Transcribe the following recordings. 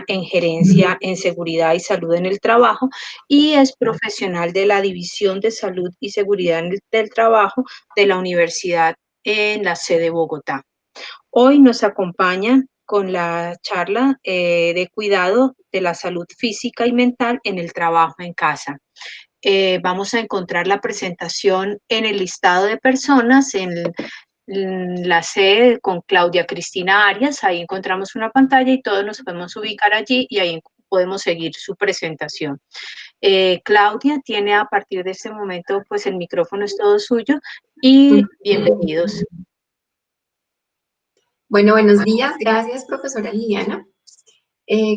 en gerencia en seguridad y salud en el trabajo y es profesional de la División de Salud y Seguridad del Trabajo de la Universidad en la sede de Bogotá. Hoy nos acompaña con la charla de cuidado de la salud física y mental en el trabajo en casa. Vamos a encontrar la presentación en el listado de personas, en la sede con Claudia Cristina Arias. Ahí encontramos una pantalla y todos nos podemos ubicar allí y ahí podemos seguir su presentación. Claudia tiene a partir de este momento, pues el micrófono es todo suyo y bienvenidos. Bueno, buenos días. Gracias, profesora Liliana.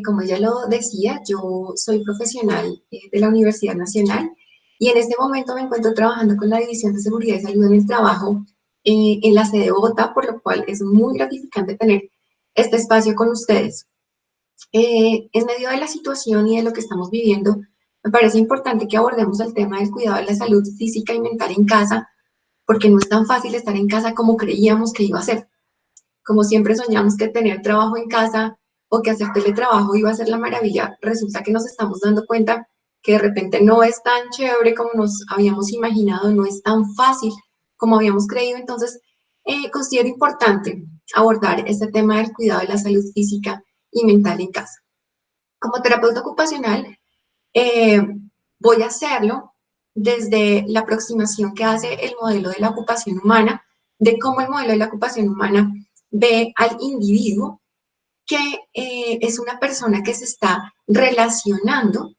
Como ella lo decía, yo soy profesional de la Universidad Nacional y en este momento me encuentro trabajando con la División de Seguridad y Salud en el Trabajo en la sede de Bogotá, por lo cual es muy gratificante tener este espacio con ustedes. En medio de la situación y de lo que estamos viviendo, me parece importante que abordemos el tema del cuidado de la salud física y mental en casa, porque no es tan fácil estar en casa como creíamos que iba a ser. Como siempre soñamos que tener trabajo en casa o que hacer teletrabajo iba a ser la maravilla, resulta que nos estamos dando cuenta que de repente no es tan chévere como nos habíamos imaginado, no es tan fácil como habíamos creído. Entonces, considero importante abordar este tema del cuidado de la salud física y mental en casa. Como terapeuta ocupacional, eh, voy a hacerlo desde la aproximación que hace el modelo de la ocupación humana, de cómo el modelo de la ocupación humana ve al individuo que es una persona que se está relacionando,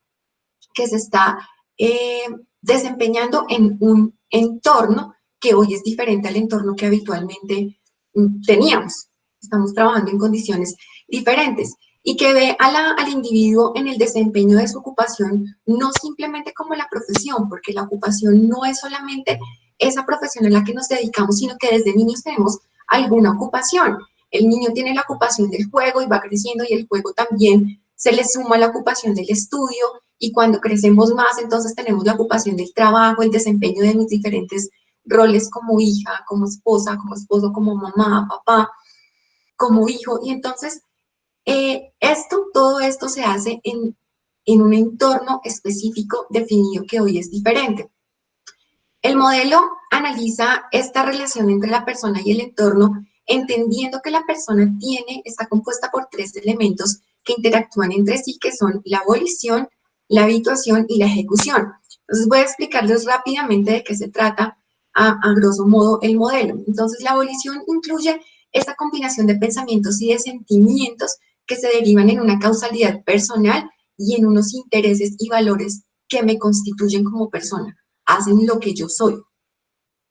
que se está eh, desempeñando en un entorno que hoy es diferente al entorno que habitualmente teníamos. Estamos trabajando en condiciones diferentes y que ve al individuo en el desempeño de su ocupación no simplemente como la profesión, porque la ocupación no es solamente esa profesión en la que nos dedicamos, sino que desde niños tenemos alguna ocupación. El niño tiene la ocupación del juego y va creciendo y el juego también se le suma la ocupación del estudio y cuando crecemos más entonces tenemos la ocupación del trabajo, el desempeño de mis diferentes roles como hija, como esposa, como esposo, como mamá, papá, como hijo. Y entonces todo esto se hace en un entorno específico definido que hoy es diferente. El modelo analiza esta relación entre la persona y el entorno, entendiendo que la persona está compuesta por tres elementos que interactúan entre sí, que son la volición, la habituación y la ejecución. Entonces voy a explicarles rápidamente de qué se trata a grosso modo el modelo. Entonces la volición incluye esta combinación de pensamientos y de sentimientos que se derivan en una causalidad personal y en unos intereses y valores que me constituyen como persona, hacen lo que yo soy.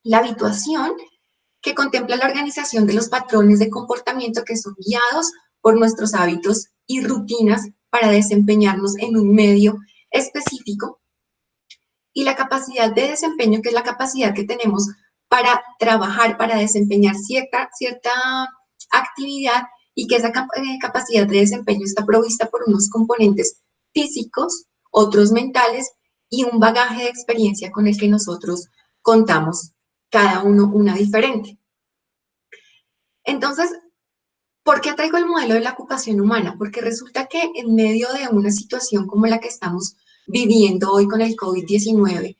La habituación, que contempla la organización de los patrones de comportamiento que son guiados por nuestros hábitos y rutinas para desempeñarnos en un medio específico. Y la capacidad de desempeño, que es la capacidad que tenemos para trabajar, para desempeñar cierta actividad y que esa capacidad de desempeño está provista por unos componentes físicos, otros mentales y un bagaje de experiencia con el que nosotros contamos, cada uno una diferente. Entonces, ¿por qué traigo el modelo de la ocupación humana? Porque resulta que en medio de una situación como la que estamos viviendo hoy con el COVID-19,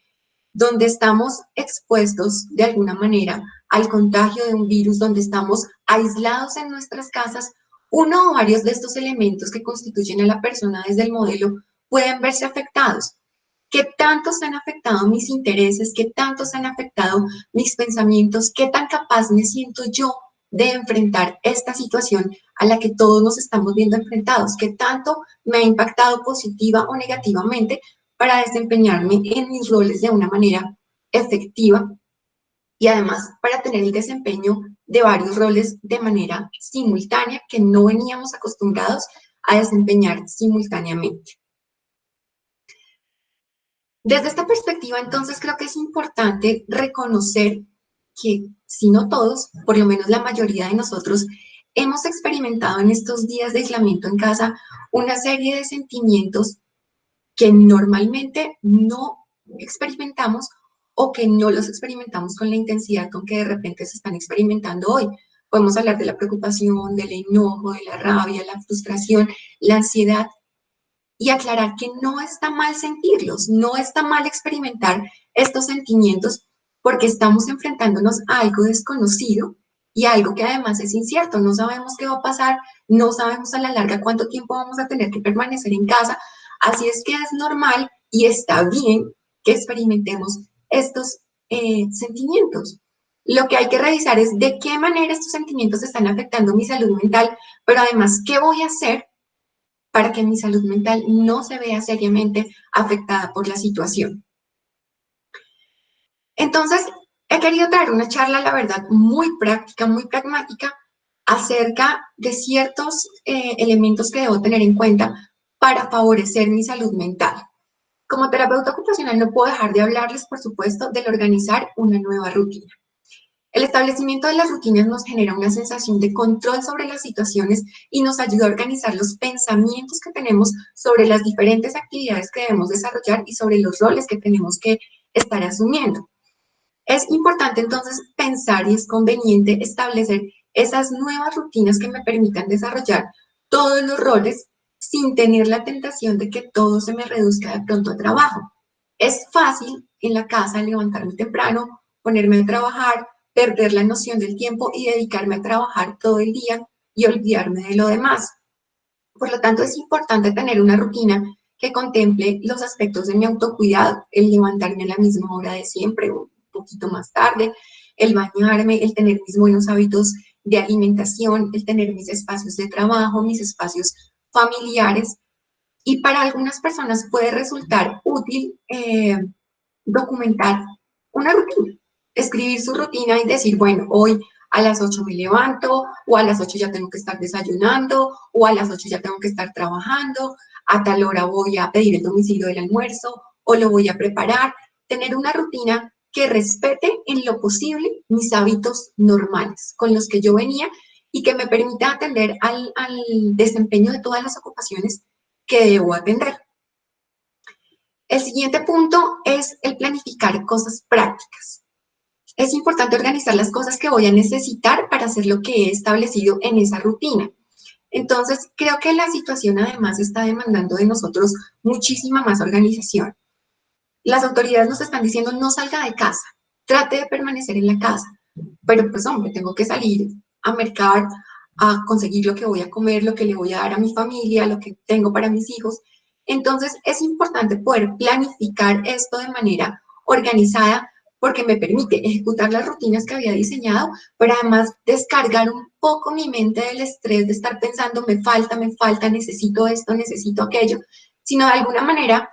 donde estamos expuestos de alguna manera al contagio de un virus, donde estamos aislados en nuestras casas, uno o varios de estos elementos que constituyen a la persona desde el modelo pueden verse afectados. ¿Qué tanto se han afectado mis intereses? ¿Qué tanto se han afectado mis pensamientos? ¿Qué tan capaz me siento yo de enfrentar esta situación a la que todos nos estamos viendo enfrentados? ¿Qué tanto me ha impactado positiva o negativamente para desempeñarme en mis roles de una manera efectiva y además para tener el desempeño de varios roles de manera simultánea que no veníamos acostumbrados a desempeñar simultáneamente? Desde esta perspectiva, entonces, creo que es importante reconocer que, si no todos, por lo menos la mayoría de nosotros, hemos experimentado en estos días de aislamiento en casa una serie de sentimientos que normalmente no experimentamos o que no los experimentamos con la intensidad con que de repente se están experimentando hoy. Podemos hablar de la preocupación, del enojo, de la rabia, la frustración, la ansiedad, y aclarar que no está mal sentirlos, no está mal experimentar estos sentimientos porque estamos enfrentándonos a algo desconocido y a algo que además es incierto. No sabemos qué va a pasar, no sabemos a la larga cuánto tiempo vamos a tener que permanecer en casa. Así es que es normal y está bien que experimentemos estos sentimientos. Lo que hay que revisar es de qué manera estos sentimientos están afectando mi salud mental, pero además, ¿qué voy a hacer para que mi salud mental no se vea seriamente afectada por la situación? Entonces, he querido traer una charla, la verdad, muy práctica, muy pragmática, acerca de ciertos elementos que debo tener en cuenta para favorecer mi salud mental. Como terapeuta ocupacional no puedo dejar de hablarles, por supuesto, del organizar una nueva rutina. El establecimiento de las rutinas nos genera una sensación de control sobre las situaciones y nos ayuda a organizar los pensamientos que tenemos sobre las diferentes actividades que debemos desarrollar y sobre los roles que tenemos que estar asumiendo. Es importante entonces pensar y es conveniente establecer esas nuevas rutinas que me permitan desarrollar todos los roles sin tener la tentación de que todo se me reduzca de pronto a trabajo. Es fácil en la casa levantarme temprano, ponerme a trabajar, perder la noción del tiempo y dedicarme a trabajar todo el día y olvidarme de lo demás. Por lo tanto, es importante tener una rutina que contemple los aspectos de mi autocuidado, el levantarme a la misma hora de siempre o un poquito más tarde, el bañarme, el tener mis buenos hábitos de alimentación, el tener mis espacios de trabajo, mis espacios familiares. Y para algunas personas puede resultar útil documentar una rutina, escribir su rutina y decir, bueno, hoy a las 8 me levanto, o a las 8 ya tengo que estar desayunando, o a las 8 ya tengo que estar trabajando, a tal hora voy a pedir el domicilio del almuerzo, o lo voy a preparar. Tener una rutina que respete en lo posible mis hábitos normales con los que yo venía y que me permita atender al desempeño de todas las ocupaciones que debo atender. El siguiente punto es el planificar cosas prácticas. Es importante organizar las cosas que voy a necesitar para hacer lo que he establecido en esa rutina. Entonces, creo que la situación además está demandando de nosotros muchísima más organización. Las autoridades nos están diciendo no salga de casa, trate de permanecer en la casa, pero pues hombre, tengo que salir a mercar, a conseguir lo que voy a comer, lo que le voy a dar a mi familia, lo que tengo para mis hijos. Entonces es importante poder planificar esto de manera organizada porque me permite ejecutar las rutinas que había diseñado, pero además descargar un poco mi mente del estrés de estar pensando me falta, necesito esto, necesito aquello, sino de alguna manera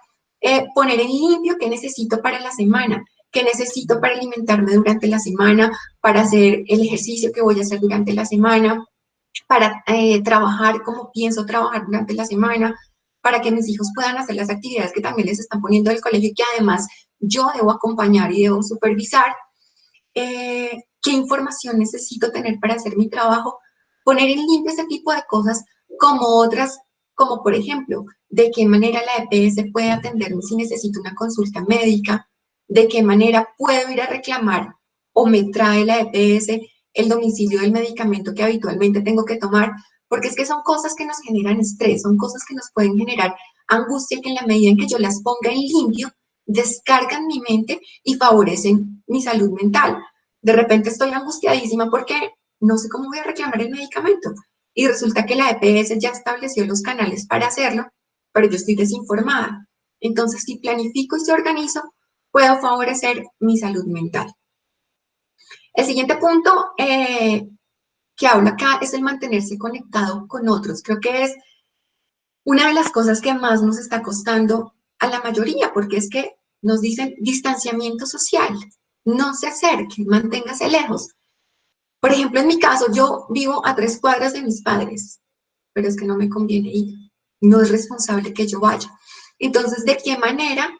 poner en limpio qué necesito para la semana, qué necesito para alimentarme durante la semana, para hacer el ejercicio que voy a hacer durante la semana, para trabajar como pienso trabajar durante la semana, para que mis hijos puedan hacer las actividades que también les están poniendo del colegio y que además yo debo acompañar y debo supervisar. ¿Qué información necesito tener para hacer mi trabajo? Poner en limpio ese tipo de cosas como otras, como por ejemplo, de qué manera la EPS puede atenderme si necesito una consulta médica, de qué manera puedo ir a reclamar o me trae la EPS el domicilio del medicamento que habitualmente tengo que tomar, porque es que son cosas que nos generan estrés, son cosas que nos pueden generar angustia que en la medida en que yo las ponga en limpio, descargan mi mente y favorecen mi salud mental. De repente estoy angustiadísima porque no sé cómo voy a reclamar el medicamento y resulta que la EPS ya estableció los canales para hacerlo, pero yo estoy desinformada. Entonces, si planifico y se organizo, puedo favorecer mi salud mental. El siguiente punto que habla acá es el mantenerse conectado con otros. Creo que es una de las cosas que más nos está costando a la mayoría, porque es que nos dicen distanciamiento social, no se acerque, manténgase lejos. Por ejemplo, en mi caso, yo vivo a 3 cuadras de mis padres, pero es que no me conviene ir, no es responsable que yo vaya. Entonces, ¿de qué manera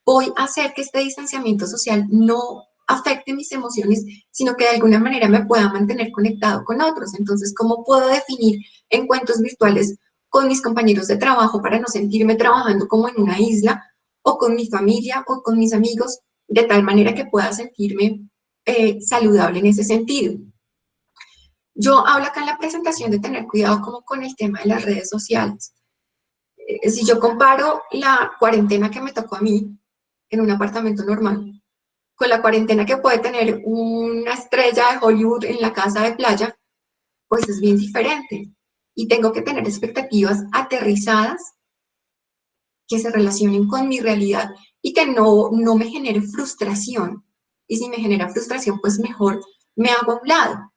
voy a hacer que este distanciamiento social no afecte mis emociones, sino que de alguna manera me pueda mantener conectado con otros? Entonces, ¿cómo puedo definir encuentros virtuales con mis compañeros de trabajo para no sentirme trabajando como en una isla, o con mi familia o con mis amigos, de tal manera que pueda sentirme saludable en ese sentido? Yo hablo acá en la presentación de tener cuidado como con el tema de las redes sociales. Si yo comparo la cuarentena que me tocó a mí en un apartamento normal con la cuarentena que puede tener una estrella de Hollywood en la casa de playa, pues es bien diferente. Y tengo que tener expectativas aterrizadas que se relacionen con mi realidad y que no me genere frustración. Y si me genera frustración, pues mejor me hago a un lado.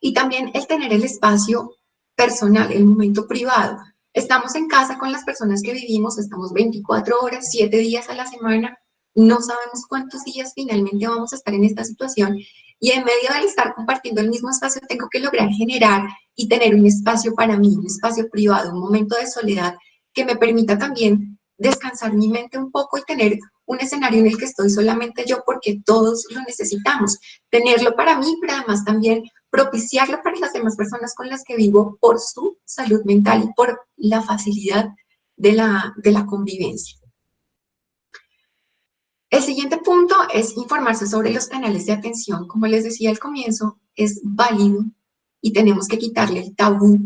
Y también el tener el espacio personal, el momento privado. Estamos en casa con las personas que vivimos, estamos 24 horas, 7 días a la semana, no sabemos cuántos días finalmente vamos a estar en esta situación y en medio del estar compartiendo el mismo espacio tengo que lograr generar y tener un espacio para mí, un espacio privado, un momento de soledad que me permita también descansar mi mente un poco y tener un escenario en el que estoy solamente yo porque todos lo necesitamos. Tenerlo para mí, pero además también propiciarlo para las demás personas con las que vivo por su salud mental y por la facilidad de la convivencia. El siguiente punto es informarse sobre los canales de atención. Como les decía al comienzo, es válido y tenemos que quitarle el tabú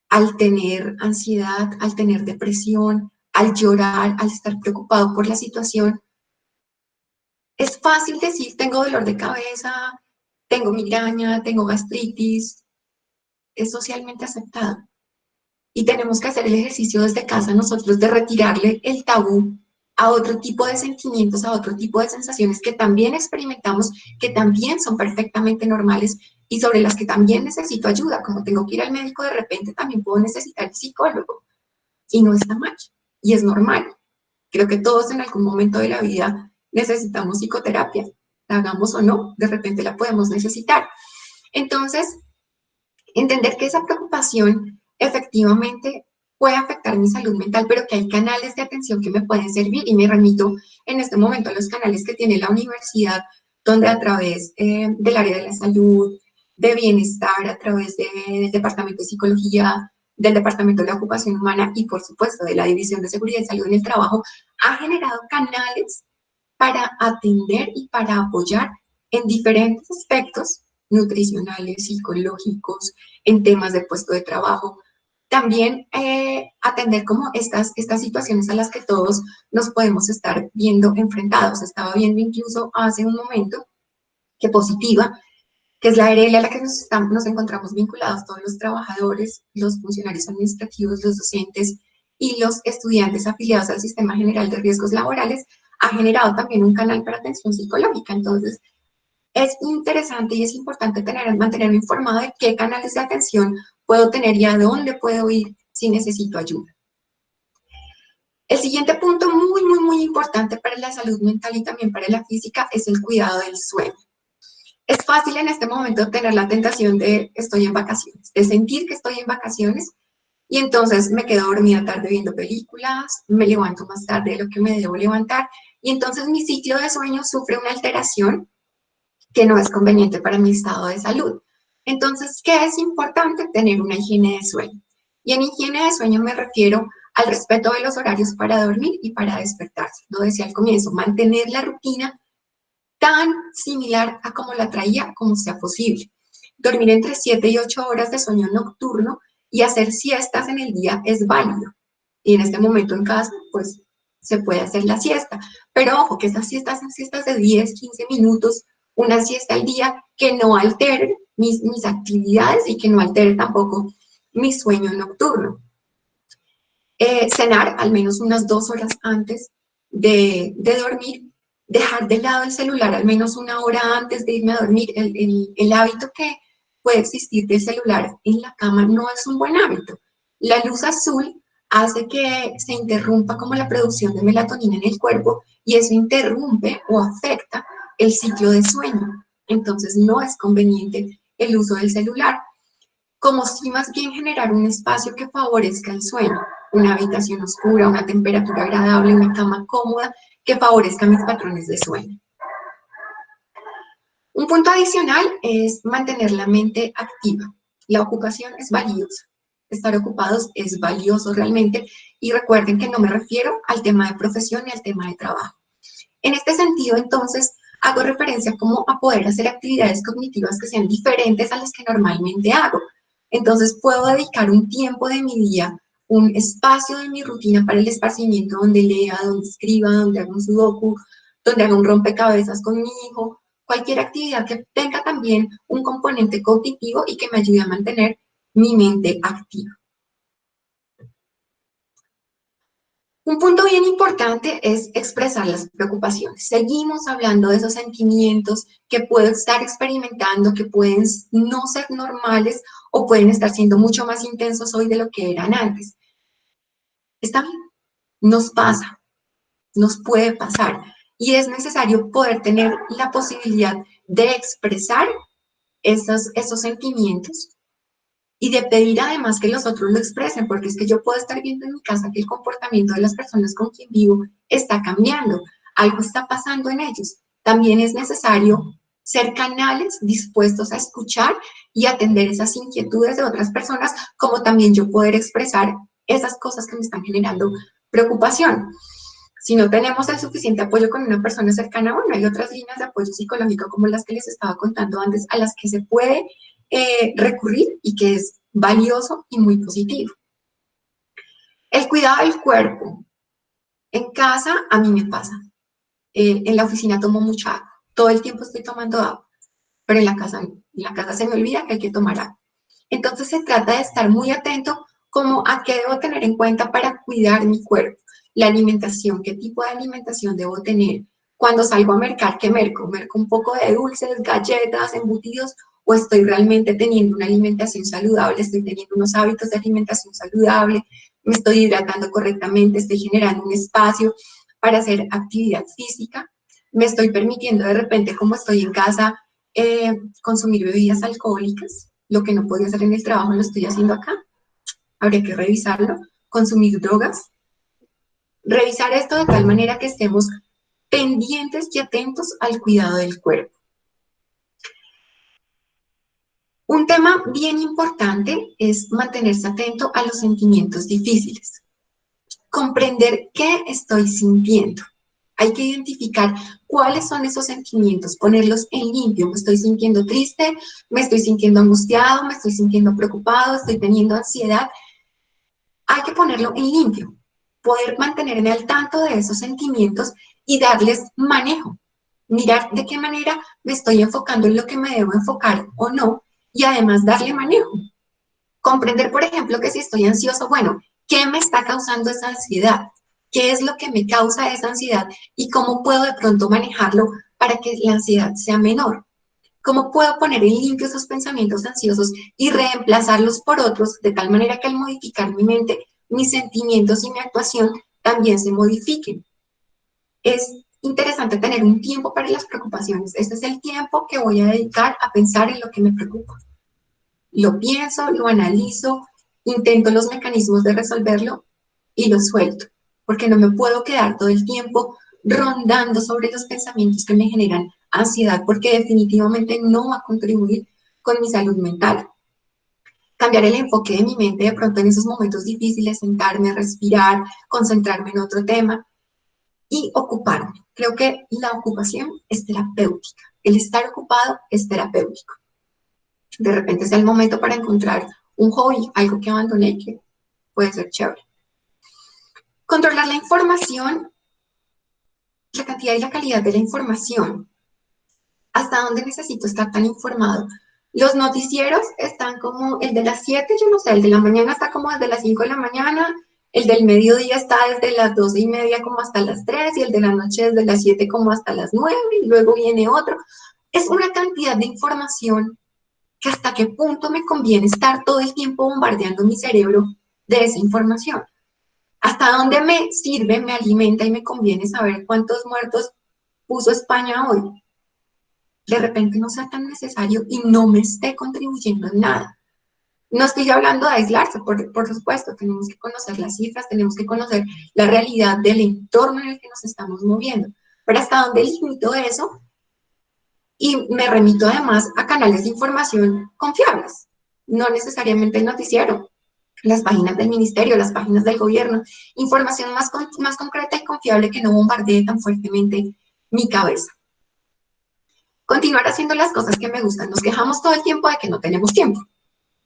al tener ansiedad, al tener depresión, al llorar, al estar preocupado por la situación. Es fácil decir, tengo dolor de cabeza, tengo migraña, tengo gastritis, es socialmente aceptado. Y tenemos que hacer el ejercicio desde casa nosotros de retirarle el tabú a otro tipo de sentimientos, a otro tipo de sensaciones que también experimentamos, que también son perfectamente normales y sobre las que también necesito ayuda. Como tengo que ir al médico, de repente también puedo necesitar el psicólogo y no está mal y es normal. Creo que todos en algún momento de la vida necesitamos psicoterapia, la hagamos o no, de repente la podemos necesitar. Entonces, entender que esa preocupación efectivamente puede afectar mi salud mental, pero que hay canales de atención que me pueden servir y me remito en este momento a los canales que tiene la universidad, donde a través del área de la salud, de bienestar, a través del departamento de psicología, del departamento de ocupación humana y por supuesto de la división de seguridad y salud en el trabajo, ha generado canales para atender y para apoyar en diferentes aspectos nutricionales, psicológicos, en temas de puesto de trabajo. También atender como estas situaciones a las que todos nos podemos estar viendo enfrentados. Estaba viendo incluso hace un momento que Positiva, que es la ARL a la que nos encontramos vinculados todos los trabajadores, los funcionarios administrativos, los docentes y los estudiantes afiliados al Sistema General de Riesgos Laborales, ha generado también un canal para atención psicológica. Entonces, es interesante y es importante mantenerme informado de qué canales de atención puedo tener y a dónde puedo ir si necesito ayuda. El siguiente punto muy, muy, muy importante para la salud mental y también para la física es el cuidado del sueño. Es fácil en este momento tener la tentación de estoy en vacaciones, de sentir que estoy en vacaciones y entonces me quedo dormida tarde viendo películas, me levanto más tarde de lo que me debo levantar y entonces mi ciclo de sueño sufre una alteración que no es conveniente para mi estado de salud. Entonces, ¿qué es importante? Tener una higiene de sueño. Y en higiene de sueño me refiero al respeto de los horarios para dormir y para despertarse. Lo decía al comienzo, mantener la rutina tan similar a como la traía como sea posible. Dormir entre 7 y 8 horas de sueño nocturno y hacer siestas en el día es válido. Y en este momento en casa, pues se puede hacer la siesta. Pero ojo, que estas siestas son siestas de 10, 15 minutos, una siesta al día que no altere mis actividades y que no altere tampoco mi sueño nocturno. Cenar al menos unas 2 horas antes de dormir, dejar de lado el celular al menos una hora antes de irme a dormir. El hábito que puede existir del celular en la cama no es un buen hábito. La luz azul hace que se interrumpa como la producción de melatonina en el cuerpo y eso interrumpe o afecta el ciclo de sueño. Entonces no es conveniente el uso del celular, como si más bien generar un espacio que favorezca el sueño, una habitación oscura, una temperatura agradable, una cama cómoda que favorezca mis patrones de sueño. Un punto adicional es mantener la mente activa. La ocupación es valiosa. Estar ocupados es valioso realmente y recuerden que no me refiero al tema de profesión ni al tema de trabajo. En este sentido, entonces, hago referencia como a poder hacer actividades cognitivas que sean diferentes a las que normalmente hago. Entonces puedo dedicar un tiempo de mi día, un espacio de mi rutina para el esparcimiento donde lea, donde escriba, donde haga un sudoku, donde haga un rompecabezas con mi hijo, cualquier actividad que tenga también un componente cognitivo y que me ayude a mantener mi mente activa. Un punto bien importante es expresar las preocupaciones. Seguimos hablando de esos sentimientos que puedo estar experimentando, que pueden no ser normales o pueden estar siendo mucho más intensos hoy de lo que eran antes. Está bien, nos pasa, nos puede pasar y es necesario poder tener la posibilidad de expresar esos sentimientos y de pedir además que los otros lo expresen, porque es que yo puedo estar viendo en mi casa que el comportamiento de las personas con quien vivo está cambiando, algo está pasando en ellos. También es necesario ser canales dispuestos a escuchar y atender esas inquietudes de otras personas, como también yo poder expresar esas cosas que me están generando preocupación. Si no tenemos el suficiente apoyo con una persona cercana, bueno, hay otras líneas de apoyo psicológico como las que les estaba contando antes, a las que se puede recurrir y que es valioso y muy positivo. El cuidado del cuerpo. En casa a mí me pasa. En la oficina tomo mucha agua. Todo el tiempo estoy tomando agua, pero en la casa no. En la casa se me olvida que hay que tomar agua. Entonces se trata de estar muy atento como a qué debo tener en cuenta para cuidar mi cuerpo. La alimentación, qué tipo de alimentación debo tener. Cuando salgo a mercar, ¿qué merco? ¿Merco un poco de dulces, galletas, embutidos? ¿O estoy realmente teniendo una alimentación saludable? ¿Estoy teniendo unos hábitos de alimentación saludable? ¿Me estoy hidratando correctamente? ¿Estoy generando un espacio para hacer actividad física? ¿Me estoy permitiendo de repente, como estoy en casa, consumir bebidas alcohólicas? Lo que no podía hacer en el trabajo lo estoy haciendo acá. Habría que revisarlo. Consumir drogas. Revisar esto de tal manera que estemos pendientes y atentos al cuidado del cuerpo. Un tema bien importante es mantenerse atento a los sentimientos difíciles. Comprender qué estoy sintiendo. Hay que identificar cuáles son esos sentimientos, ponerlos en limpio. Me estoy sintiendo triste, me estoy sintiendo angustiado, me estoy sintiendo preocupado, estoy teniendo ansiedad. Hay que ponerlo en limpio, poder mantenerme al tanto de esos sentimientos y darles manejo. Mirar de qué manera me estoy enfocando en lo que me debo enfocar o no, y además darle manejo. Comprender, por ejemplo, que si estoy ansioso, bueno, ¿qué me está causando esa ansiedad? ¿Qué es lo que me causa esa ansiedad? ¿Y cómo puedo de pronto manejarlo para que la ansiedad sea menor? ¿Cómo puedo poner en limpio esos pensamientos ansiosos y reemplazarlos por otros de tal manera que al modificar mi mente, mis sentimientos y mi actuación también se modifiquen? Es interesante tener un tiempo para las preocupaciones. Este es el tiempo que voy a dedicar a pensar en lo que me preocupa. Lo pienso, lo analizo, intento los mecanismos de resolverlo y lo suelto, porque no me puedo quedar todo el tiempo rondando sobre los pensamientos que me generan ansiedad, porque definitivamente no va a contribuir con mi salud mental. Cambiar el enfoque de mi mente de pronto en esos momentos difíciles, sentarme, respirar, concentrarme en otro tema y ocuparme. Creo que la ocupación es terapéutica. El estar ocupado es terapéutico. De repente es el momento para encontrar un hobby, algo que abandoné que puede ser chévere. Controlar la información, la cantidad y la calidad de la información. ¿Hasta dónde necesito estar tan informado? Los noticieros están como el de las 7, yo no sé, el de la mañana está como desde las 5 de la mañana, el del mediodía está desde las 12:30 como hasta las 3 y el de la noche desde las 7 como hasta las 9 y luego viene otro. Es una cantidad de información que hasta qué punto me conviene estar todo el tiempo bombardeando mi cerebro de esa información. Hasta dónde me sirve, me alimenta y me conviene saber cuántos muertos puso España hoy. De repente no sea tan necesario y no me esté contribuyendo en nada. No estoy hablando de aislarse, por supuesto, tenemos que conocer las cifras, tenemos que conocer la realidad del entorno en el que nos estamos moviendo. Pero hasta dónde limito eso y me remito además a canales de información confiables, no necesariamente el noticiero, las páginas del ministerio, las páginas del gobierno, información más concreta y confiable que no bombardee tan fuertemente mi cabeza. continuar haciendo las cosas que me gustan. Nos quejamos todo el tiempo de que no tenemos tiempo.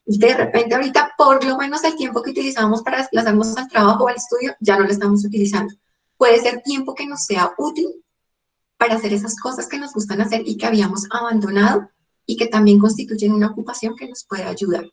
De repente ahorita, por lo menos el tiempo que utilizamos para desplazarnos al trabajo o al estudio, ya no lo estamos utilizando. Puede ser tiempo que nos sea útil para hacer esas cosas que nos gustan hacer y que habíamos abandonado y que también constituyen una ocupación que nos puede ayudar.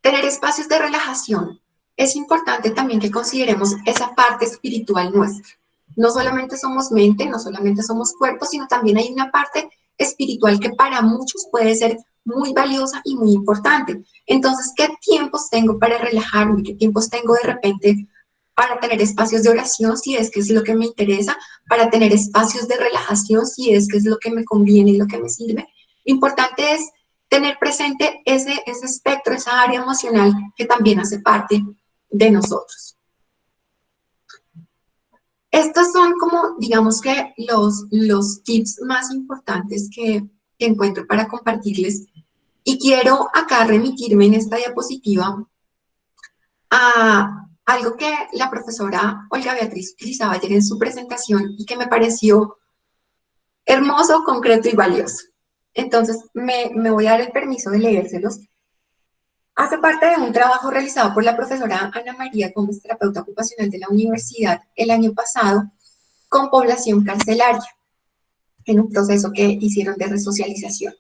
Tener espacios de relajación. Es importante también que consideremos esa parte espiritual nuestra. No solamente somos mente, no solamente somos cuerpo, sino también hay una parte espiritual que para muchos puede ser muy valiosa y muy importante. Entonces, ¿qué tiempos tengo para relajarme? ¿Qué tiempos tengo de repente para tener espacios de oración, si es que es lo que me interesa, para tener espacios de relajación, si es que es lo que me conviene y lo que me sirve? Lo importante es tener presente ese espectro, esa área emocional que también hace parte de nosotros. Estos son como, digamos que los tips más importantes que encuentro para compartirles. Y quiero acá remitirme en esta diapositiva a algo que la profesora Olga Beatriz utilizaba ayer en su presentación y que me pareció hermoso, concreto y valioso. Entonces, me voy a dar el permiso de leérselos. Hace parte de un trabajo realizado por la profesora Ana María Gómez, terapeuta ocupacional de la universidad, el año pasado, con población carcelaria, en un proceso que hicieron de resocialización.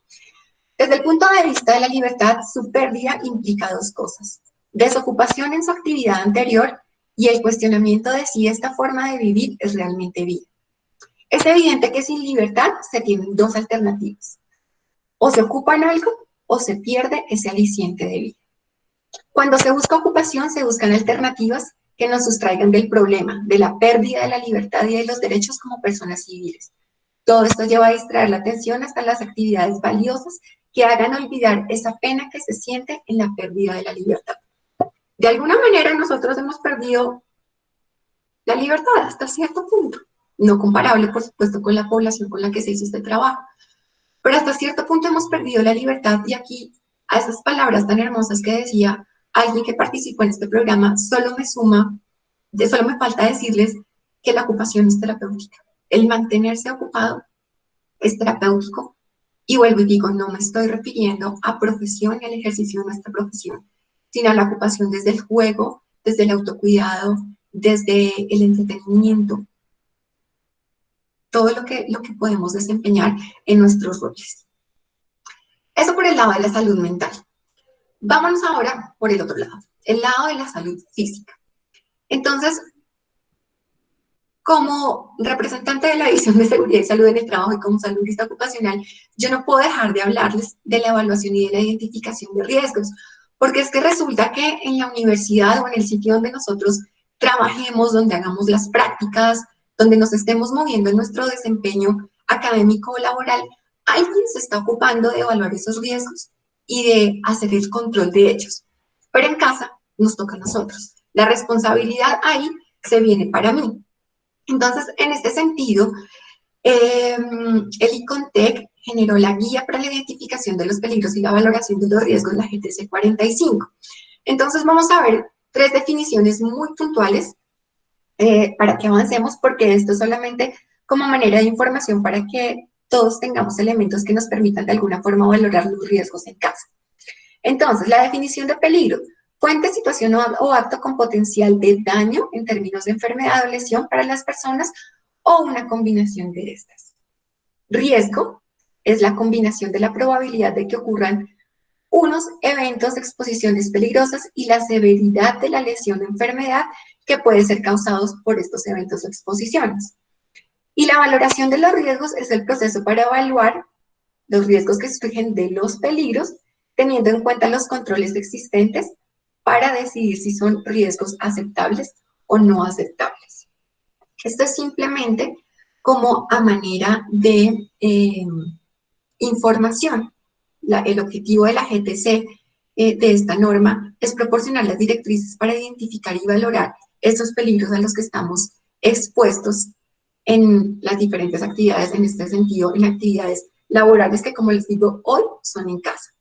Desde el punto de vista de la libertad, su pérdida implica dos cosas: desocupación en su actividad anterior y el cuestionamiento de si esta forma de vivir es realmente vida. Es evidente que sin libertad se tienen dos alternativas: o se ocupa en algo o se pierde ese aliciente de vida. Cuando se busca ocupación, se buscan alternativas que nos sustraigan del problema, de la pérdida de la libertad y de los derechos como personas civiles. Todo esto lleva a distraer la atención hasta las actividades valiosas que hagan olvidar esa pena que se siente en la pérdida de la libertad. De alguna manera nosotros hemos perdido la libertad hasta cierto punto, no comparable por supuesto con la población con la que se hizo este trabajo, pero hasta cierto punto hemos perdido la libertad. Y aquí a esas palabras tan hermosas que decía alguien que participó en este programa, solo me falta decirles que la ocupación es terapéutica. El mantenerse ocupado es terapéutico. Y vuelvo y digo, no me estoy refiriendo a profesión y al ejercicio de nuestra profesión, sino a la ocupación desde el juego, desde el autocuidado, desde el entretenimiento, todo lo que podemos desempeñar en nuestros roles. Eso por el lado de la salud mental. Vámonos ahora por el otro lado, el lado de la salud física. Entonces, como representante de la División de Seguridad y Salud en el Trabajo y como saludista ocupacional, yo no puedo dejar de hablarles de la evaluación y de la identificación de riesgos, porque es que resulta que en la universidad o en el sitio donde nosotros trabajemos, donde hagamos las prácticas, donde nos estemos moviendo en nuestro desempeño académico o laboral, alguien se está ocupando de evaluar esos riesgos y de hacer el control de ellos. Pero en casa nos toca a nosotros. La responsabilidad ahí se viene para mí. Entonces, en este sentido, el ICONTEC generó la Guía para la Identificación de los Peligros y la Valoración de los Riesgos, la GTC 45. Entonces, vamos a ver tres definiciones muy puntuales para que avancemos, porque esto es solamente como manera de información para que todos tengamos elementos que nos permitan de alguna forma valorar los riesgos en casa. Entonces, la definición de peligro: fuente, situación o acto con potencial de daño en términos de enfermedad o lesión para las personas o una combinación de estas. Riesgo es la combinación de la probabilidad de que ocurran unos eventos de exposiciones peligrosas y la severidad de la lesión o enfermedad que puede ser causados por estos eventos o exposiciones. Y la valoración de los riesgos es el proceso para evaluar los riesgos que surgen de los peligros, teniendo en cuenta los controles existentes para decidir si son riesgos aceptables o no aceptables. Esto es simplemente como a manera de información. El objetivo de la GTC, de esta norma, es proporcionar las directrices para identificar y valorar estos peligros a los que estamos expuestos en las diferentes actividades, en este sentido, en actividades laborales que, como les digo, hoy son en casa.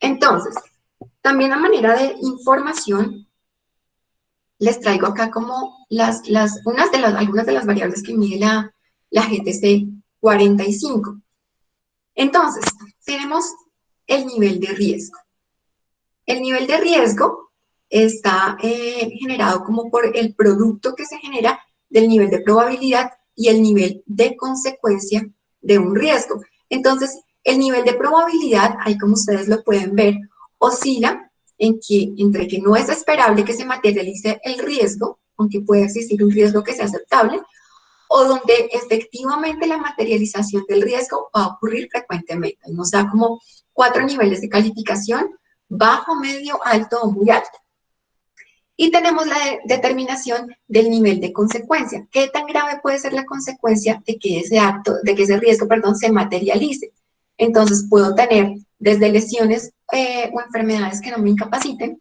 Entonces, también a manera de información, les traigo acá como algunas de las variables que mide la GTC 45. Entonces, tenemos el nivel de riesgo. El nivel de riesgo está generado como por el producto que se genera del nivel de probabilidad y el nivel de consecuencia de un riesgo. Entonces, el nivel de probabilidad, ahí como ustedes lo pueden ver, oscila entre que no es esperable que se materialice el riesgo, aunque puede existir un riesgo que sea aceptable, o donde efectivamente la materialización del riesgo va a ocurrir frecuentemente. Nos da como 4 niveles de calificación: bajo, medio, alto o muy alto. Y tenemos la determinación del nivel de consecuencia. ¿Qué tan grave puede ser la consecuencia de que ese riesgo, se materialice? Entonces puedo tener desde lesiones o enfermedades que no me incapaciten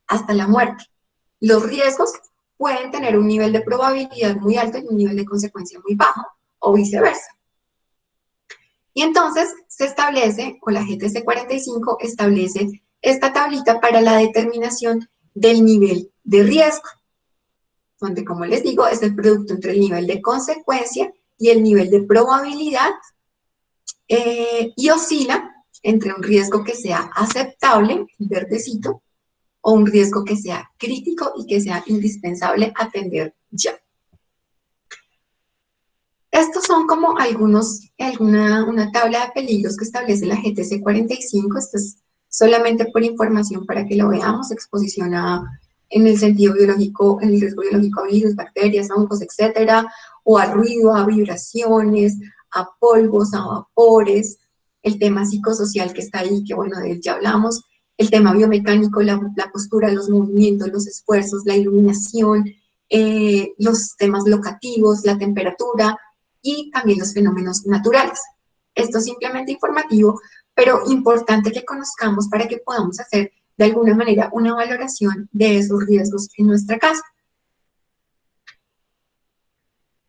hasta la muerte. Los riesgos pueden tener un nivel de probabilidad muy alto y un nivel de consecuencia muy bajo, o viceversa. Y entonces se establece, o la GTC 45 establece esta tablita para la determinación del nivel de riesgo, donde, como les digo, es el producto entre el nivel de consecuencia y el nivel de probabilidad, y oscila entre un riesgo que sea aceptable, verdecito, o un riesgo que sea crítico y que sea indispensable atender ya. Estos son como una tabla de peligros que establece la GTC 45. Esto es solamente por información para que lo veamos: exposición en el sentido biológico, en el riesgo biológico a virus, bacterias, hongos, etcétera, o a ruido, a vibraciones, a polvos, a vapores, el tema psicosocial que está ahí, que bueno, de él ya hablamos, el tema biomecánico, la postura, los movimientos, los esfuerzos, la iluminación, los temas locativos, la temperatura, y también los fenómenos naturales. Esto es simplemente informativo, pero importante que conozcamos para que podamos hacer de alguna manera una valoración de esos riesgos en nuestra casa.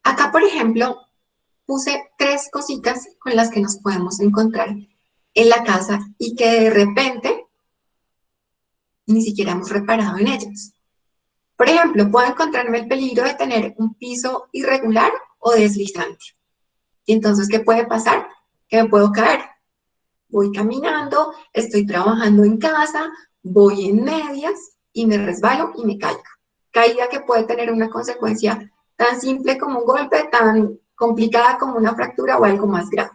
Acá, por ejemplo, puse 3 cositas con las que nos podemos encontrar en la casa y que de repente ni siquiera hemos reparado en ellas. Por ejemplo, puedo encontrarme el peligro de tener un piso irregular o deslizante. Y entonces, ¿qué puede pasar? Que me puedo caer. Voy caminando, estoy trabajando en casa, voy en medias y me resbalo y me caigo. Caída que puede tener una consecuencia tan simple como un golpe, tan complicada como una fractura o algo más grave.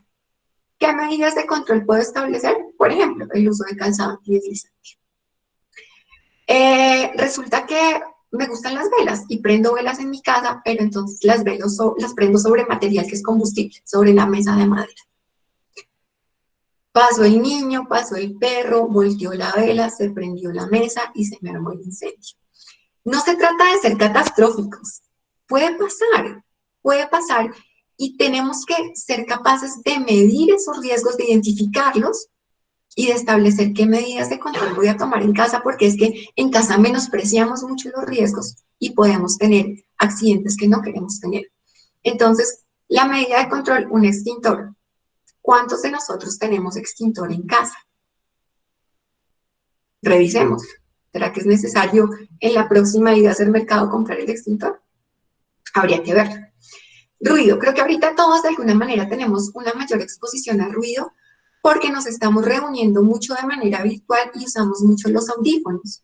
¿Qué medidas de control puedo establecer? Por ejemplo, el uso de calzado antideslizante. Resulta que me gustan las velas y prendo velas en mi casa, pero entonces las prendo sobre material que es combustible, sobre la mesa de madera. Pasó el niño, pasó el perro, volteó la vela, se prendió la mesa y se me armó el incendio. No se trata de ser catastróficos. Puede pasar y tenemos que ser capaces de medir esos riesgos, de identificarlos y de establecer qué medidas de control voy a tomar en casa, porque es que en casa menospreciamos mucho los riesgos y podemos tener accidentes que no queremos tener. Entonces, la medida de control: un extintor. ¿Cuántos de nosotros tenemos extintor en casa? Revisemos. ¿Será que es necesario en la próxima ida a hacer mercado comprar el extintor? Habría que verlo. Ruido. Creo que ahorita todos de alguna manera tenemos una mayor exposición al ruido porque nos estamos reuniendo mucho de manera virtual y usamos mucho los audífonos.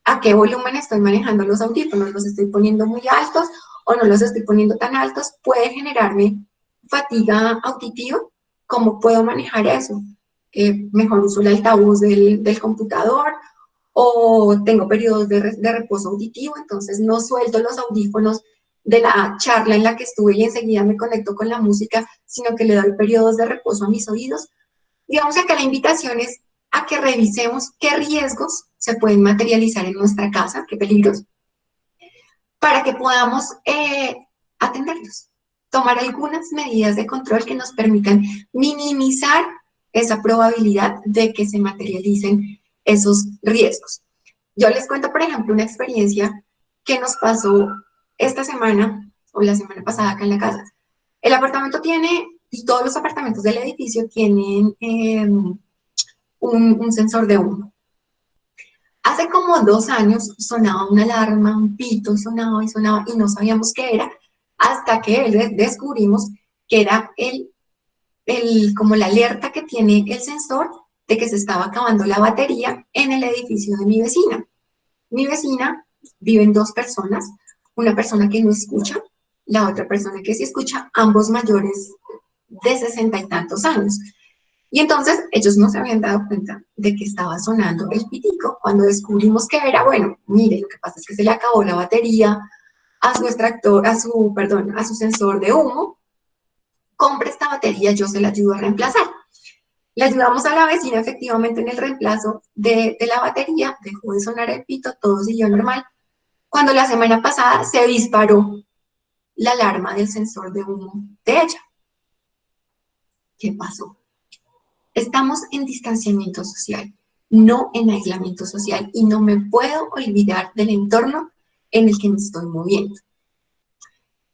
¿A qué volumen estoy manejando los audífonos? ¿Los estoy poniendo muy altos o no los estoy poniendo tan altos? Puede generarme fatiga auditiva. ¿Cómo puedo manejar eso? Mejor uso el altavoz del computador, o tengo periodos de reposo auditivo, entonces no suelto los audífonos de la charla en la que estuve y enseguida me conecto con la música, sino que le doy periodos de reposo a mis oídos. Digamos que acá la invitación es a que revisemos qué riesgos se pueden materializar en nuestra casa, qué peligros, para que podamos atenderlos, tomar algunas medidas de control que nos permitan minimizar esa probabilidad de que se materialicen esos riesgos. Yo les cuento, por ejemplo, una experiencia que nos pasó esta semana o la semana pasada acá en la casa. El apartamento tiene, y todos los apartamentos del edificio tienen un sensor de humo. Hace como 2 años sonaba una alarma, un pito, sonaba y no sabíamos qué era, hasta que descubrimos que era el como la alerta que tiene el sensor de que se estaba acabando la batería en el edificio de mi vecina. Mi vecina viven dos personas, una persona que no escucha, la otra persona que sí escucha, ambos mayores de 60 y tantos años. Y entonces ellos no se habían dado cuenta de que estaba sonando el pitico. Cuando descubrimos que era, bueno, mire, lo que pasa es que se le acabó la batería a su extractor, perdón, a su sensor de humo, compre esta batería, yo se la ayudo a reemplazar. Le ayudamos a la vecina efectivamente en el reemplazo de la batería, dejó de sonar el pito, todo siguió normal. Cuando la semana pasada se disparó la alarma del sensor de humo de ella. ¿Qué pasó? Estamos en distanciamiento social, no en aislamiento social, y no me puedo olvidar del entorno en el que me estoy moviendo.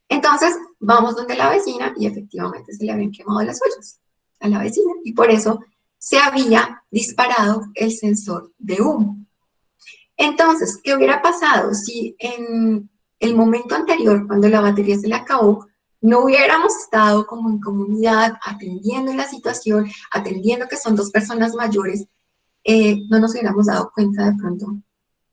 Entonces, vamos donde la vecina y efectivamente se le habían quemado las ollas a la vecina y por eso se había disparado el sensor de humo. Entonces, ¿qué hubiera pasado si en el momento anterior, cuando la batería se le acabó, no hubiéramos estado como en comunidad atendiendo la situación, atendiendo que son dos personas mayores, no nos hubiéramos dado cuenta de pronto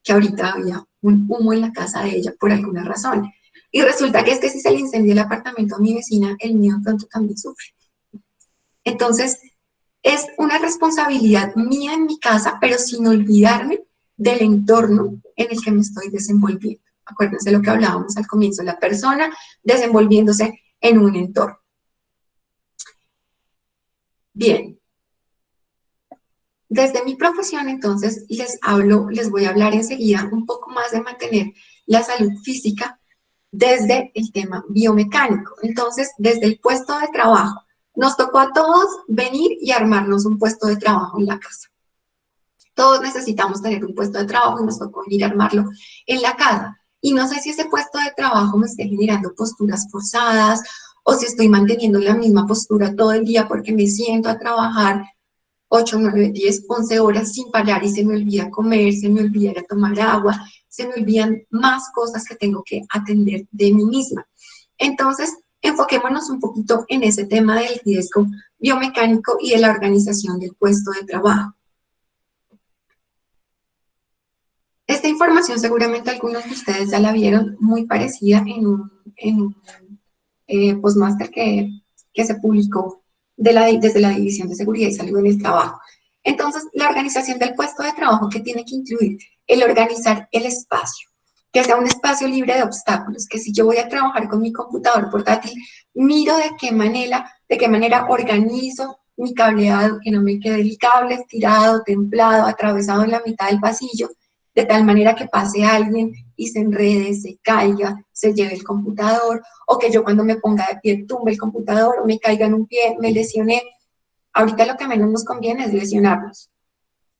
que ahorita había un humo en la casa de ella por alguna razón? Y resulta que es que si se le incendia el apartamento a mi vecina, el mío pronto también sufre. Entonces, es una responsabilidad mía en mi casa, pero sin olvidarme del entorno en el que me estoy desenvolviendo. Acuérdense lo que hablábamos al comienzo, la persona desenvolviéndose en un entorno. Bien, desde mi profesión entonces les voy a hablar enseguida un poco más de mantener la salud física desde el tema biomecánico. Entonces, desde el puesto de trabajo, nos tocó a todos venir y armarnos un puesto de trabajo en la casa. Todos necesitamos tener un puesto de trabajo y nos tocó venir a armarlo en la casa. Y no sé si ese puesto de trabajo me esté generando posturas forzadas o si estoy manteniendo la misma postura todo el día porque me siento a trabajar 8, 9, 10, 11 horas sin parar y se me olvida comer, se me olvida ir a tomar agua, se me olvidan más cosas que tengo que atender de mí misma. Entonces, enfoquémonos un poquito en ese tema del riesgo biomecánico y de la organización del puesto de trabajo. Esta información seguramente algunos de ustedes ya la vieron muy parecida en un postmáster que se publicó desde la División de Seguridad y Salud en el Trabajo. Entonces, la organización del puesto de trabajo que tiene que incluir el organizar el espacio, que sea un espacio libre de obstáculos, que si yo voy a trabajar con mi computador portátil, miro de qué manera organizo mi cableado, que no me quede el cable estirado, templado, atravesado en la mitad del pasillo, de tal manera que pase alguien y se enrede, se caiga, se lleve el computador, o que yo cuando me ponga de pie tumbe el computador o me caiga en un pie, me lesioné. Ahorita lo que menos nos conviene es lesionarnos.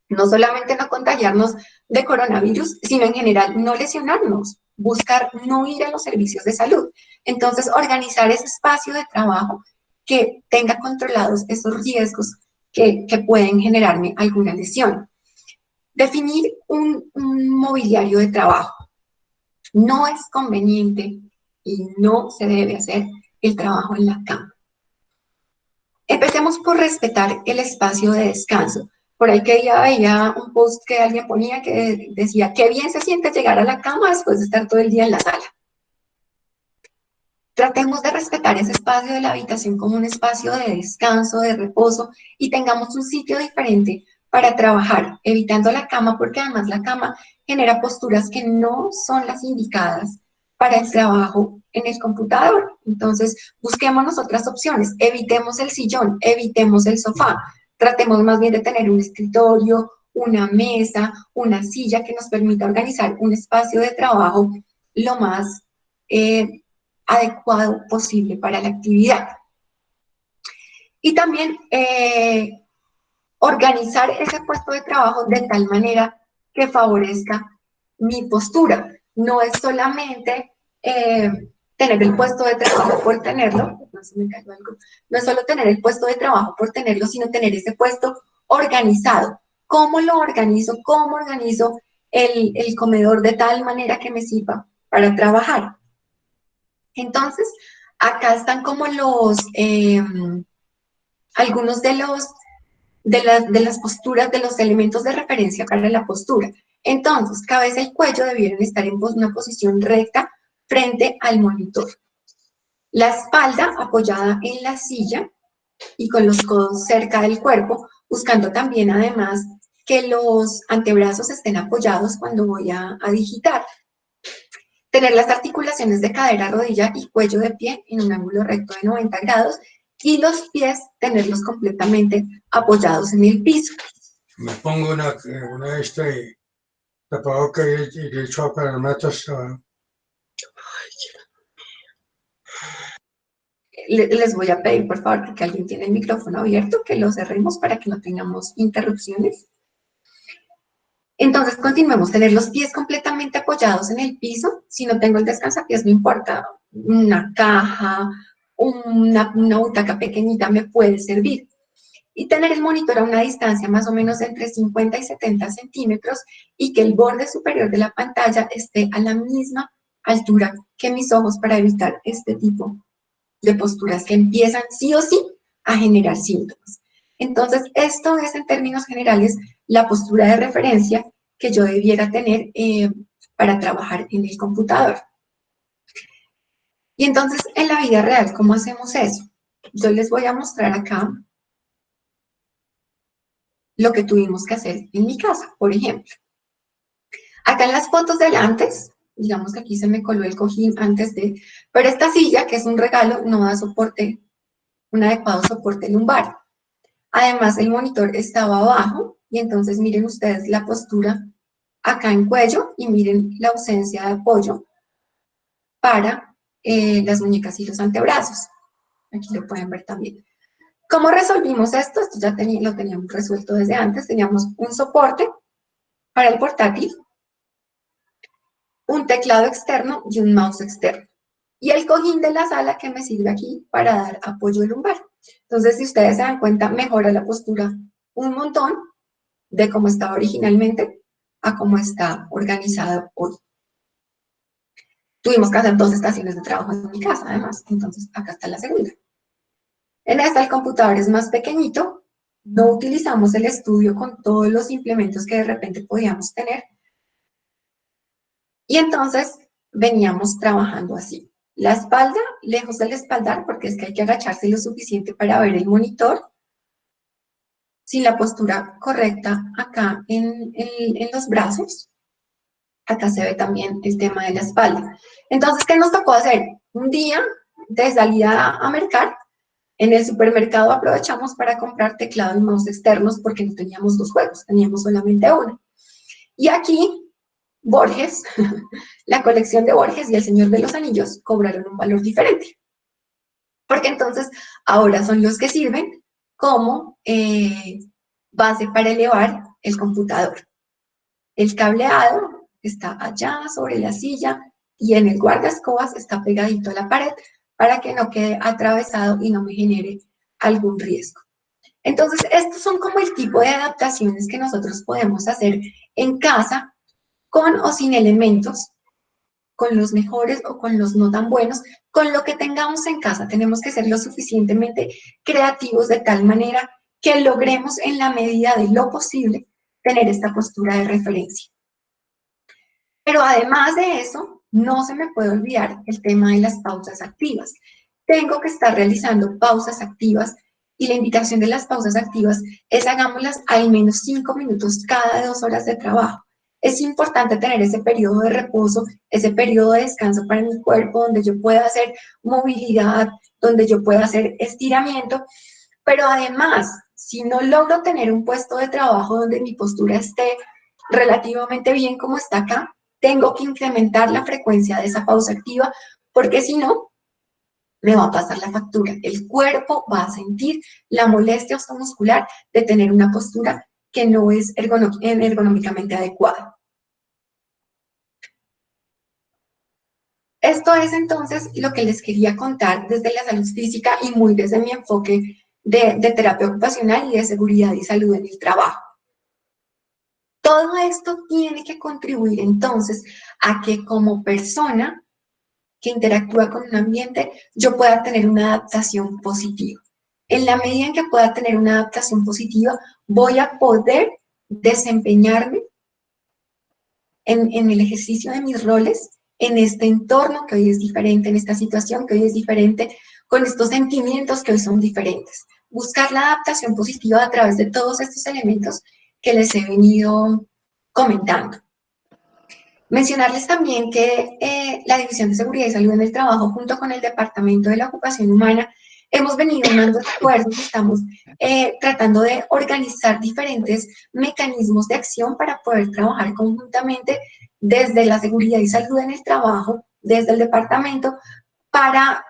No solamente no contagiarnos de coronavirus, sino en general no lesionarnos, buscar no ir a los servicios de salud. Entonces, organizar ese espacio de trabajo que tenga controlados esos riesgos que pueden generarme alguna lesión. Definir un mobiliario de trabajo. No es conveniente y no se debe hacer el trabajo en la cama. Empecemos por respetar el espacio de descanso. Por ahí que ya veía un post que alguien ponía que decía, qué bien se siente llegar a la cama después de estar todo el día en la sala. Tratemos de respetar ese espacio de la habitación como un espacio de descanso, de reposo, y tengamos un sitio diferente para trabajar, evitando la cama, porque además la cama genera posturas que no son las indicadas para el trabajo en el computador. Entonces, busquémonos otras opciones, evitemos el sillón, evitemos el sofá, tratemos más bien de tener un escritorio, una mesa, una silla que nos permita organizar un espacio de trabajo lo más adecuado posible para la actividad. Y también organizar ese puesto de trabajo de tal manera que favorezca mi postura. No es solamente tener el puesto de trabajo por tenerlo, no se me cayó algo, no es solo tener el puesto de trabajo por tenerlo, sino tener ese puesto organizado. ¿Cómo lo organizo? ¿Cómo organizo el comedor de tal manera que me sirva para trabajar? Entonces, acá están como algunos de las posturas, de los elementos de referencia para la postura. Entonces, cabeza y cuello debieran estar en una posición recta frente al monitor. La espalda apoyada en la silla y con los codos cerca del cuerpo, buscando también además que los antebrazos estén apoyados cuando voy a digitar. Tener las articulaciones de cadera, rodilla y cuello de pie en un ángulo recto de 90 grados y los pies tenerlos completamente apoyados en el piso. Me pongo una esta y tapabocas y le echo para las matas. Les voy a pedir, por favor, porque alguien tiene el micrófono abierto, que lo cerremos para que no tengamos interrupciones. Entonces, continuemos, tener los pies completamente apoyados en el piso. Si no tengo el descansapiés, no importa, una caja, una butaca pequeñita me puede servir. Y tener el monitor a una distancia más o menos entre 50 y 70 centímetros y que el borde superior de la pantalla esté a la misma altura que mis ojos para evitar este tipo de posturas que empiezan sí o sí a generar síntomas. Entonces, esto es en términos generales la postura de referencia que yo debiera tener para trabajar en el computador. Y entonces, en la vida real, ¿cómo hacemos eso? Yo les voy a mostrar acá lo que tuvimos que hacer en mi casa, por ejemplo. Acá en las fotos del antes, digamos que aquí se me coló el cojín antes de, pero esta silla, que es un regalo, no da soporte, un adecuado soporte lumbar. Además, el monitor estaba abajo y entonces miren ustedes la postura acá en cuello y miren la ausencia de apoyo para las muñecas y los antebrazos. Aquí lo pueden ver también. ¿Cómo resolvimos esto? Esto ya lo teníamos resuelto desde antes. Teníamos un soporte para el portátil, un teclado externo y un mouse externo. Y el cojín de la sala que me sirve aquí para dar apoyo lumbar. Entonces, si ustedes se dan cuenta, mejora la postura un montón de cómo estaba originalmente a cómo está organizada hoy. Tuvimos que hacer 2 estaciones de trabajo en mi casa, además. Entonces, acá está la segunda. En esta, el computador es más pequeñito. No utilizamos el estudio con todos los implementos que de repente podíamos tener. Y entonces, veníamos trabajando así. La espalda, lejos del espaldar, porque es que hay que agacharse lo suficiente para ver el monitor. Sin la postura correcta acá en los brazos. Acá se ve también el tema de la espalda. Entonces, ¿qué nos tocó hacer? Un día de salida a mercar, en el supermercado aprovechamos para comprar teclado y mouse externos porque no teníamos 2 juegos, teníamos solamente uno. Y aquí, Borges, la colección de Borges y El Señor de los Anillos cobraron un valor diferente. Porque entonces ahora son los que sirven como base para elevar el computador. El cableado está allá sobre la silla y en el guardaescobas está pegadito a la pared para que no quede atravesado y no me genere algún riesgo. Entonces, estos son como el tipo de adaptaciones que nosotros podemos hacer en casa con o sin elementos, con los mejores o con los no tan buenos, con lo que tengamos en casa. Tenemos que ser lo suficientemente creativos de tal manera que logremos en la medida de lo posible tener esta postura de referencia. Pero además de eso, no se me puede olvidar el tema de las pausas activas. Tengo que estar realizando pausas activas y la indicación de las pausas activas es hagámoslas al menos 5 minutos cada 2 horas de trabajo. Es importante tener ese periodo de reposo, ese periodo de descanso para mi cuerpo, donde yo pueda hacer movilidad, donde yo pueda hacer estiramiento, pero además, si no logro tener un puesto de trabajo donde mi postura esté relativamente bien como está acá, tengo que incrementar la frecuencia de esa pausa activa, porque si no, me va a pasar la factura. El cuerpo va a sentir la molestia osteomuscular de tener una postura que no es ergonómicamente adecuada. Esto es entonces lo que les quería contar desde la salud física y muy desde mi enfoque de terapia ocupacional y de seguridad y salud en el trabajo. Todo esto tiene que contribuir entonces a que como persona que interactúa con un ambiente, yo pueda tener una adaptación positiva. En la medida en que pueda tener una adaptación positiva, voy a poder desempeñarme en el ejercicio de mis roles, en este entorno que hoy es diferente, en esta situación que hoy es diferente, con estos sentimientos que hoy son diferentes. Buscar la adaptación positiva a través de todos estos elementos que les he venido comentando. Mencionarles también que la División de Seguridad y Salud en el Trabajo, junto con el Departamento de la Ocupación Humana, hemos venido dando esfuerzos, estamos tratando de organizar diferentes mecanismos de acción para poder trabajar conjuntamente desde la seguridad y salud en el trabajo, desde el departamento, para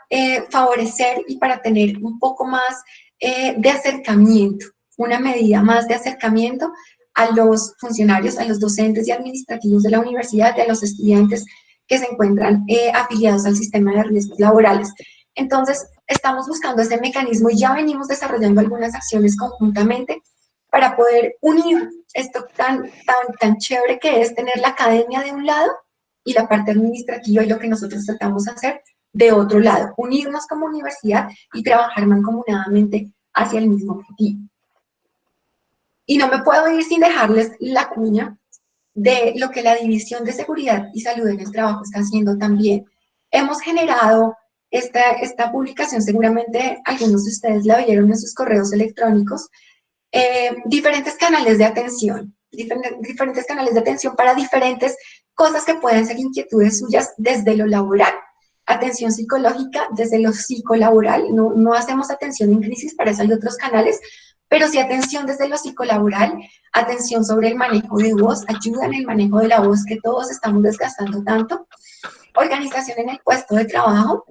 favorecer y para tener un poco más de acercamiento, una medida más de acercamiento a los funcionarios, a los docentes y administrativos de la universidad, y a los estudiantes que se encuentran afiliados al sistema de riesgos laborales. Entonces, estamos buscando ese mecanismo y ya venimos desarrollando algunas acciones conjuntamente para poder unir esto tan chévere que es tener la academia de un lado y la parte administrativa y lo que nosotros tratamos de hacer de otro lado, unirnos como universidad y trabajar mancomunadamente hacia el mismo objetivo. Y no me puedo ir sin dejarles la cuña de lo que la División de Seguridad y Salud en el Trabajo está haciendo también. Hemos generado esta publicación, seguramente algunos de ustedes la vieron en sus correos electrónicos, diferentes canales de atención, diferentes canales de atención para diferentes cosas que pueden ser inquietudes suyas desde lo laboral. Atención psicológica desde lo psicolaboral, no hacemos atención en crisis, para eso hay otros canales, pero sí atención desde lo psicolaboral, atención sobre el manejo de voz, ayuda en el manejo de la voz que todos estamos desgastando tanto, organización en el puesto de trabajo,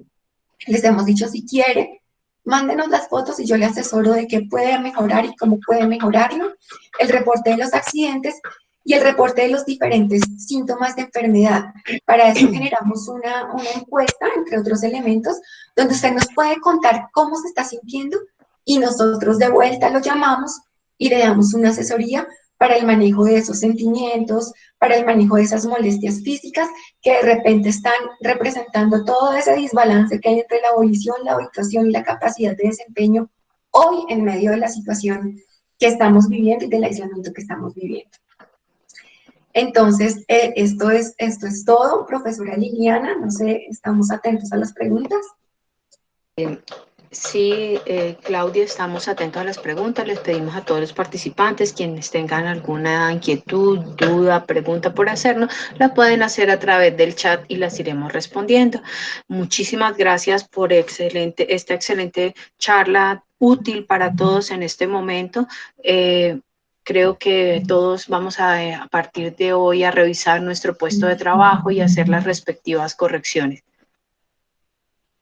les hemos dicho si quiere, mándenos las fotos y yo le asesoro de qué puede mejorar y cómo puede mejorarlo, el reporte de los accidentes y el reporte de los diferentes síntomas de enfermedad. Para eso generamos una encuesta, entre otros elementos, donde usted nos puede contar cómo se está sintiendo y nosotros de vuelta lo llamamos y le damos una asesoría para el manejo de esos sentimientos, para el manejo de esas molestias físicas que de repente están representando todo ese desbalance que hay entre la volición, la habituación y la capacidad de desempeño hoy en medio de la situación que estamos viviendo y del aislamiento que estamos viviendo. Entonces, esto es todo, profesora Liliana, no sé, estamos atentos a las preguntas. Sí, Claudia, estamos atentos a las preguntas. Les pedimos a todos los participantes, quienes tengan alguna inquietud, duda, pregunta por hacernos, la pueden hacer a través del chat y las iremos respondiendo. Muchísimas gracias por esta excelente charla útil para todos en este momento. Creo que todos vamos a partir de hoy a revisar nuestro puesto de trabajo y hacer las respectivas correcciones.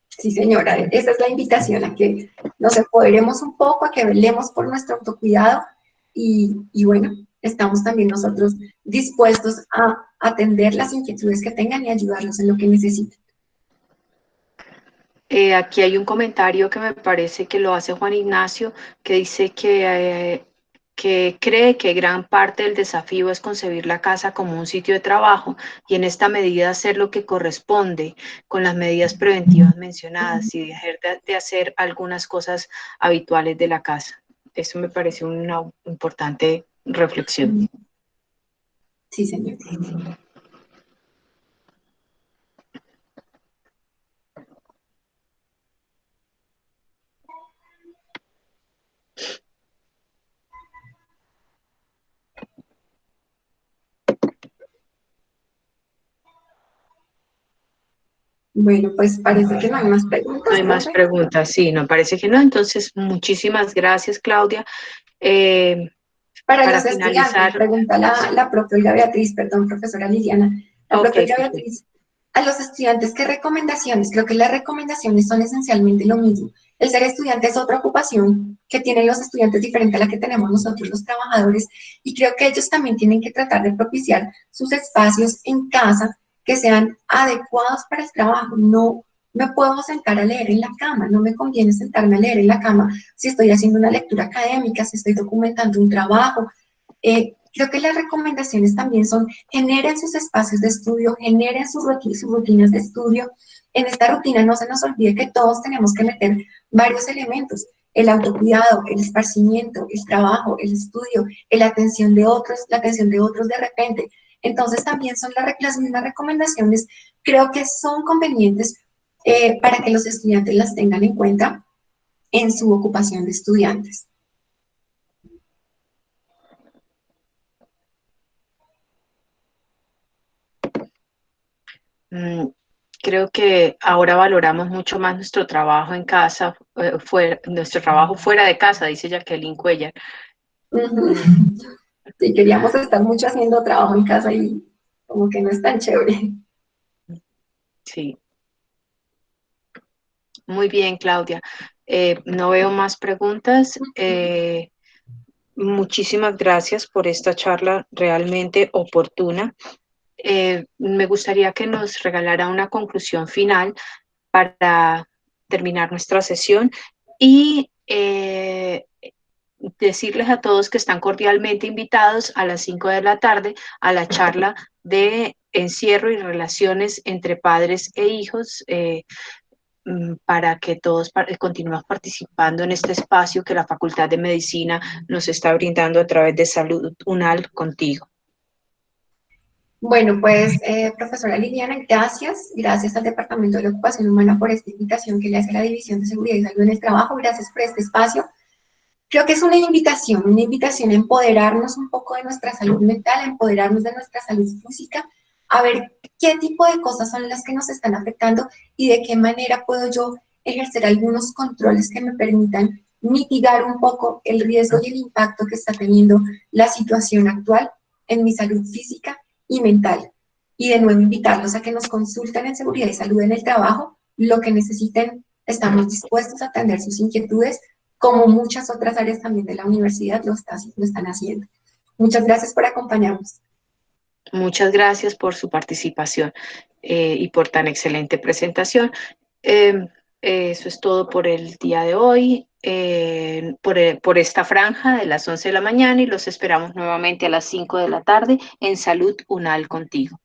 Sí, señora, esa es la invitación, a que nos empoderemos un poco, a que velemos por nuestro autocuidado y bueno, estamos también nosotros dispuestos a atender las inquietudes que tengan y ayudarlos en lo que necesiten. Aquí hay un comentario que me parece que lo hace Juan Ignacio, que dice que cree que gran parte del desafío es concebir la casa como un sitio de trabajo y en esta medida hacer lo que corresponde con las medidas preventivas mencionadas y dejar de hacer algunas cosas habituales de la casa. Eso me parece una importante reflexión. Sí, señor. Bueno, pues parece que no hay más preguntas. No hay más preguntas, sí, no parece que no. Entonces, muchísimas gracias, Claudia. Para Para los finalizar, estudiantes, pregunta la propia Olga Beatriz, perdón, profesora Liliana, la propia Olga Beatriz, a los estudiantes, ¿qué recomendaciones? Creo que las recomendaciones son esencialmente lo mismo. El ser estudiante es otra ocupación que tienen los estudiantes diferente a la que tenemos nosotros los trabajadores, y creo que ellos también tienen que tratar de propiciar sus espacios en casa que sean adecuados para el trabajo. No me puedo sentar a leer en la cama, no me conviene sentarme a leer en la cama si estoy haciendo una lectura académica, si estoy documentando un trabajo. Creo que las recomendaciones también son: generen sus espacios de estudio, generen sus rutinas de estudio. En esta rutina no se nos olvide que todos tenemos que meter varios elementos, el autocuidado, el esparcimiento, el trabajo, el estudio, la atención de otros de repente. Entonces también son las mismas recomendaciones, creo que son convenientes para que los estudiantes las tengan en cuenta en su ocupación de estudiantes. Creo que ahora valoramos mucho más nuestro trabajo en casa, nuestro trabajo fuera de casa, dice Jacqueline Cuellar. Sí, queríamos estar mucho haciendo trabajo en casa y como que no es tan chévere. Sí. Muy bien, Claudia. No veo más preguntas. Muchísimas gracias por esta charla realmente oportuna. Me gustaría que nos regalara una conclusión final para terminar nuestra sesión y decirles a todos que están cordialmente invitados a las 5 de la tarde a la charla de encierro y relaciones entre padres e hijos, para que todos continuemos participando en este espacio que la Facultad de Medicina nos está brindando a través de Salud UNAL contigo. Bueno, pues, profesora Liliana, gracias al Departamento de la Ocupación Humana por esta invitación que le hace la División de Seguridad y Salud en el Trabajo, gracias por este espacio. Creo que es una invitación a empoderarnos un poco de nuestra salud mental, a empoderarnos de nuestra salud física, a ver qué tipo de cosas son las que nos están afectando y de qué manera puedo yo ejercer algunos controles que me permitan mitigar un poco el riesgo y el impacto que está teniendo la situación actual en mi salud física y mental. Y de nuevo invitarlos a que nos consulten en seguridad y salud en el trabajo, lo que necesiten, estamos dispuestos a atender sus inquietudes, como muchas otras áreas también de la universidad lo están haciendo. Muchas gracias por acompañarnos. Muchas gracias por su participación y por tan excelente presentación. Eso es todo por el día de hoy, por esta franja de las 11 de la mañana, y los esperamos nuevamente a las 5 de la tarde en Salud UNAL contigo.